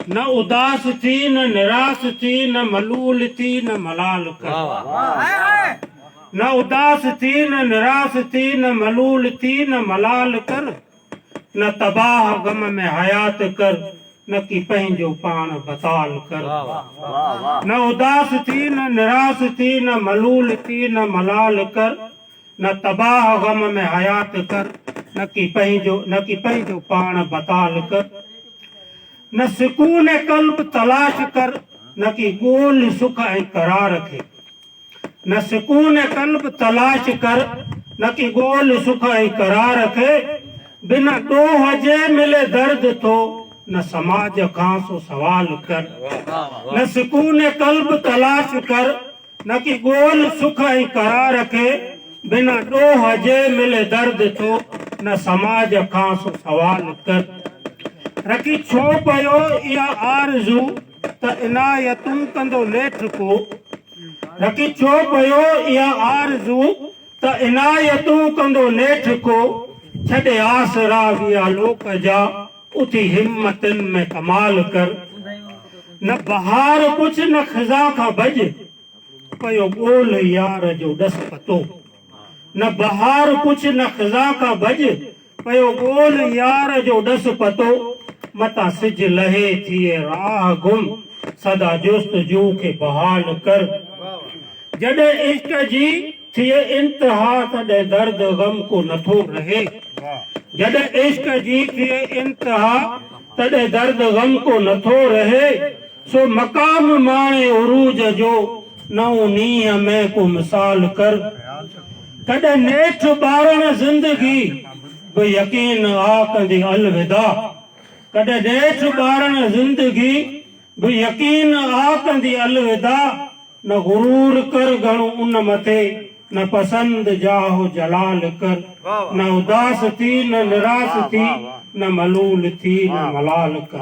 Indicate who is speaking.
Speaker 1: न उदास थी न निराश थी न मलूल थी न मलाल कर। न उदास थी न निराश थी न मलूल थी न मलाल कर। न तबाह गम में हयात कर न कि पंहिंजो पाण बताल कर। न उदास थी न निराश थी न मलूल थी न मलाल कर। न तबाह गम में हयात कर न कि पंहिंजो पाण बताल कर। न सुकून कल्ब तलाश कर न कि गोल सुख ऐं करार खे। न सुकून कल्ब तलाश कर न कि गोल सुख ऐं करार खे। बिना ॾोह जे मिले दर्द थो न समाज खां सो सवाल कर। न सुकून कल्ब तलाश कर न कि गोल सुख ऐं करार खे। बिना ॾोह जे मिले दर्द थो न समाज खां सो सवाल कर। रखी छो पयो इहा आरज़ू त इनायतूं कंदो नेठ को। रखी छो पयो इहा आरज़ू त इनायतूं कंदो नेठ को। छॾे आसरा विया लोक जा उथी हिम्मतुनि में कमाल कर। न बहार कुछ न ख़ज़ा खां भॼ पयो ॻोल यार जो ॾस पतो। न बहार कुछ न ख़ज़ा खां भॼ पयो ॻोल यार जो ॾस पतो। मतां सिज लहे थिए राह गुम सदा जोस्तजू खे बहाल कर। जॾहिं इश्क जी थिए इंतिहा तॾहिं दर्द गम को नथो रहे। जॾहिं इश्क जी थिए इंतिहा तॾहिं दर्द गम को नथो रहे। सो मक़ाम माणे उरूज जो नओं नीह में को मिसाल कर। कॾहिं नेठ ॿारण ज़िंदगी बि यकीन आखंदी अलविदा। कॾहिं नेठ ॿारण ज़िंदगी बि यकीन आखंदी अलविदा। न गुरूर कर घणो उन मथे न पसंद जाहो जलाल कर। न उदास थी न निराश थी न मलूल थी न मलाल कर।